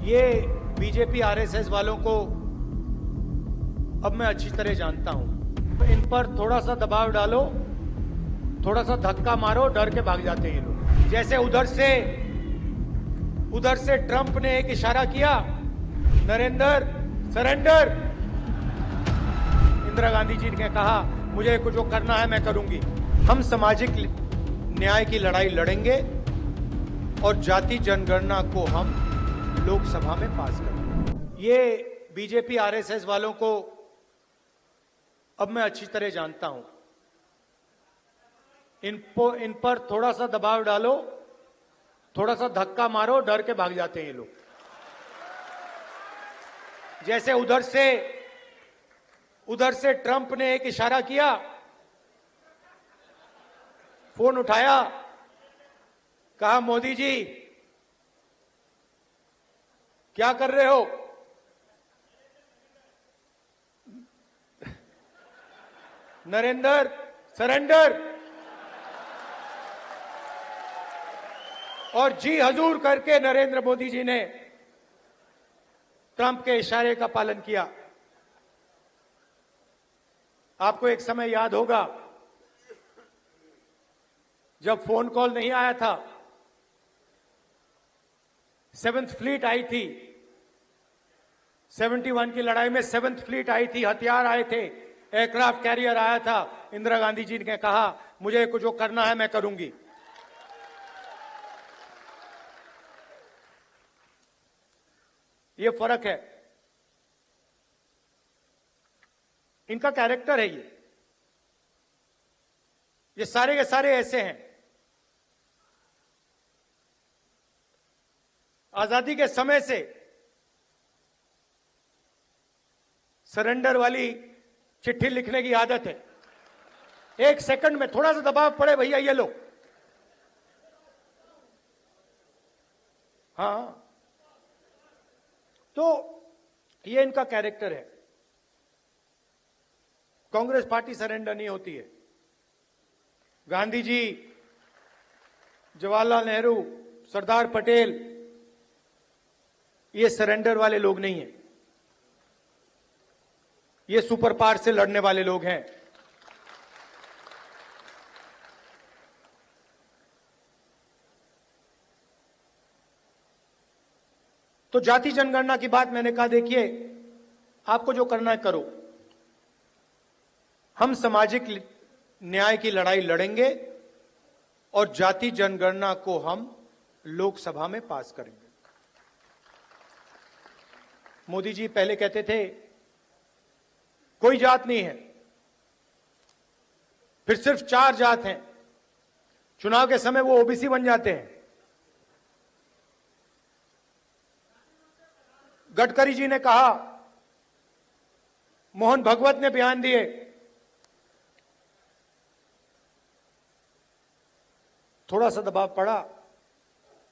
ये BJP RSS वालों को अब मैं अच्छी तरह जानता हूं। इन पर थोड़ा सा दबाव डालो, थोड़ा सा धक्का मारो, डर के भाग जाते हैं ये लोग। जैसे उधर से ट्रंप ने एक इशारा किया, नरेंद्र सरेंडर। इंदिरा गांधी जी ने कहा मुझे कुछ जो करना है मैं करूंगी। हम सामाजिक न्याय की लड़ाई लड़ेंगे और जाति जनगणना को हम लोकसभा में पास करेंगे। ये बीजेपी आरएसएस वालों को अब मैं अच्छी तरह जानता हूं। इन पर थोड़ा सा दबाव डालो, थोड़ा सा धक्का मारो, डर के भाग जाते हैं ये लोग। जैसे उधर से ट्रंप ने एक इशारा किया, फोन उठाया, कहा मोदी जी क्या कर रहे हो? नरेंद्र सरेंडर। और जी हजूर करके नरेंद्र मोदी जी ने ट्रंप के इशारे का पालन किया। आपको एक समय याद होगा जब फोन कॉल नहीं आया था, 7th फ्लीट आई थी, 71 की लड़ाई में 7th फ्लीट आई थी, हथियार आए थे, एयरक्राफ्ट कैरियर आया था। इंदिरा गांधी जी ने कहा मुझे कुछ जो करना है मैं करूंगी। ये फर्क है, इनका कैरेक्टर है। ये सारे के सारे ऐसे हैं। आजादी के समय से सरेंडर वाली चिट्ठी लिखने की आदत है। 1 सेकंड में थोड़ा सा दबाव पड़े, भैया ये लो। हाँ, तो ये इनका कैरेक्टर है। कांग्रेस पार्टी सरेंडर नहीं होती है। गांधी जी, जवाहरलाल नेहरू, सरदार पटेल, ये सरेंडर वाले लोग नहीं हैं। ये सुपर पावर से लड़ने वाले लोग हैं। तो जाति जनगणना की बात मैंने कहा, देखिए आपको जो करना है करो। हम सामाजिक न्याय की लड़ाई लड़ेंगे और जाति जनगणना को हम लोकसभा में पास करेंगे। मोदी जी पहले कहते थे कोई जात नहीं है, फिर सिर्फ 4 जात हैं। चुनाव के समय वो ओबीसी बन जाते हैं। गडकरी जी ने कहा, मोहन भगवत ने बयान दिए, थोड़ा सा दबाव पड़ा,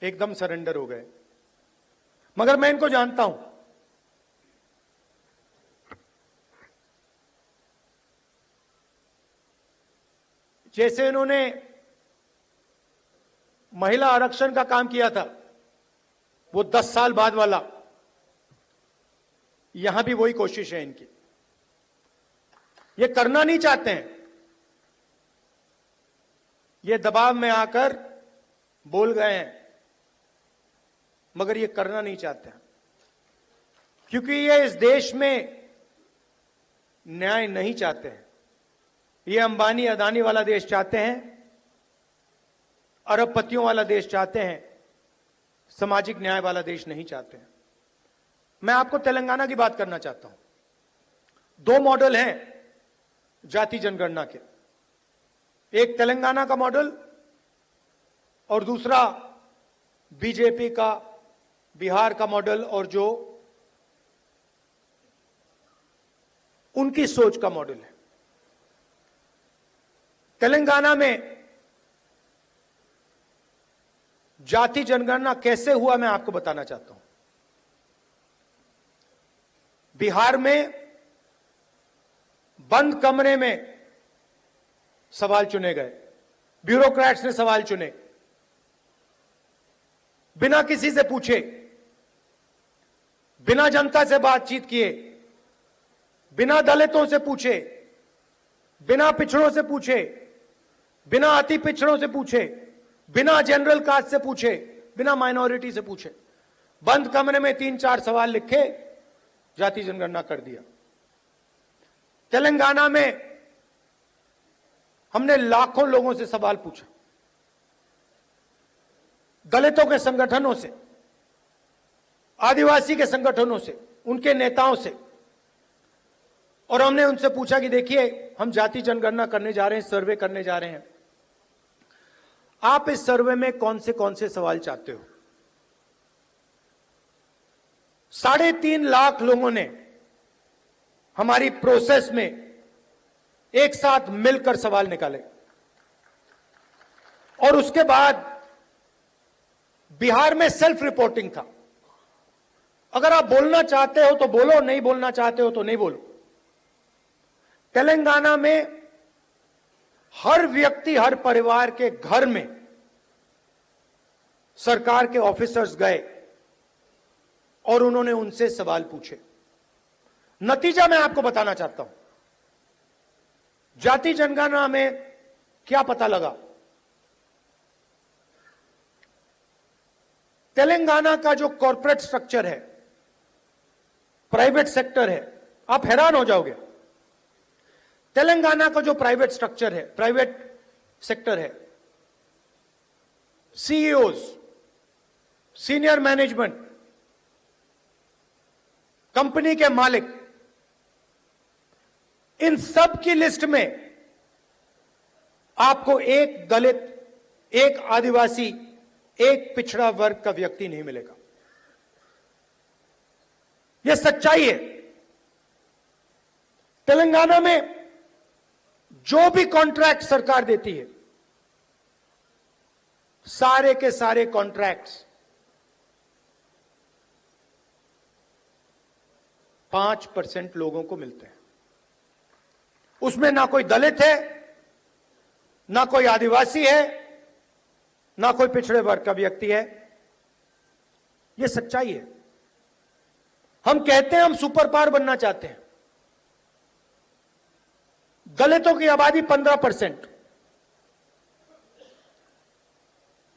एकदम सरेंडर हो गए। मगर मैं इनको जानता हूं। जैसे इन्होंने महिला आरक्षण का काम किया था, वो 10 साल बाद वाला, यहां भी वही कोशिश है इनकी। ये करना नहीं चाहते हैं। ये दबाव में आकर बोल गए हैं, मगर ये करना नहीं चाहते हैं, क्योंकि ये इस देश में न्याय नहीं चाहते हैं। ये अंबानी अदानी वाला देश चाहते हैं, अरबपतियों वाला देश चाहते हैं, सामाजिक न्याय वाला देश नहीं चाहते हैं। मैं आपको तेलंगाना की बात करना चाहता हूं। 2 मॉडल हैं जाति जनगणना के, एक तेलंगाना का मॉडल और दूसरा बीजेपी का बिहार का मॉडल, और जो उनकी सोच का मॉडल है। तेलंगाना में जाति जनगणना कैसे हुआ मैं आपको बताना चाहता हूं। बिहार में बंद कमरे में सवाल चुने गए, ब्यूरोक्रेट्स ने सवाल चुने, बिना किसी से पूछे। बिना जनता से बातचीत किए, बिना दलितों से पूछे, बिना पिछड़ों से पूछे, बिना अति पिछड़ों से पूछे, बिना जनरल कास्ट से पूछे, बिना माइनॉरिटी से पूछे, बंद कमरे में 3-4 सवाल लिखे, जाति जनगणना कर दिया। तेलंगाना में हमने लाखों लोगों से सवाल पूछा, दलितों के संगठनों से, आदिवासी के संगठनों से, उनके नेताओं से, और हमने उनसे पूछा कि देखिए हम जाति जनगणना करने जा रहे हैं, सर्वे करने जा रहे हैं, आप इस सर्वे में कौन से सवाल चाहते हो। 3.5 लाख लोगों ने हमारी प्रोसेस में एक साथ मिलकर सवाल निकाले, और उसके बाद बिहार में सेल्फ रिपोर्टिंग था। अगर आप बोलना चाहते हो तो बोलो, नहीं बोलना चाहते हो तो नहीं बोलो। तेलंगाना में हर व्यक्ति, हर परिवार के घर में सरकार के ऑफिसर्स गए और उन्होंने उनसे सवाल पूछे। नतीजा मैं आपको बताना चाहता हूं। जाति जनगणना में क्या पता लगा? तेलंगाना का जो कॉर्पोरेट स्ट्रक्चर है, प्राइवेट सेक्टर है, आप हैरान हो जाओगे। तेलंगाना का जो प्राइवेट स्ट्रक्चर है, प्राइवेट सेक्टर है, सीईओज, सीनियर मैनेजमेंट, कंपनी के मालिक, इन सब की लिस्ट में आपको एक दलित, एक आदिवासी, एक पिछड़ा वर्ग का व्यक्ति नहीं मिलेगा। यह सच्चाई है। तेलंगाना में जो भी कॉन्ट्रैक्ट सरकार देती है, सारे के सारे कॉन्ट्रैक्ट्स 5% लोगों को मिलते हैं। उसमें ना कोई दलित है, ना कोई आदिवासी है, ना कोई पिछड़े वर्ग का व्यक्ति है। यह सच्चाई है। हम कहते हैं हम सुपर पावर बनना चाहते हैं। दलितों की आबादी 15%,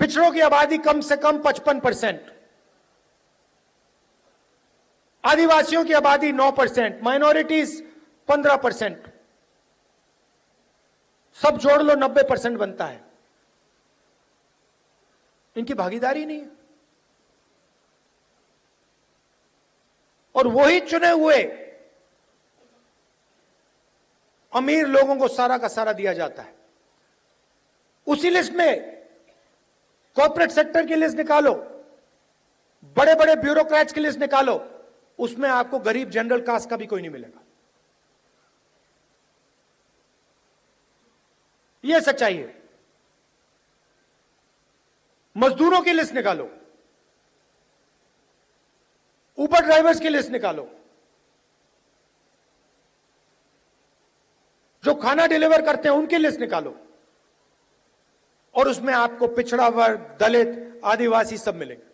पिछड़ों की आबादी कम से कम 55%, आदिवासियों की आबादी 9%, माइनॉरिटीज 15%, सब जोड़ लो 90% बनता है। इनकी भागीदारी नहीं है। और वही चुने हुए अमीर लोगों को सारा का सारा दिया जाता है। उसी लिस्ट में कॉर्पोरेट सेक्टर की लिस्ट निकालो, बड़े बड़े ब्यूरोक्रेट्स की लिस्ट निकालो, उसमें आपको गरीब जनरल कास्ट का भी कोई नहीं मिलेगा। यह सच्चाई है। मजदूरों की लिस्ट निकालो, ऊबर ड्राइवर्स की लिस्ट निकालो, जो खाना डिलीवर करते हैं उनकी लिस्ट निकालो, और उसमें आपको पिछड़ा वर्ग, दलित, आदिवासी सब मिलेंगे।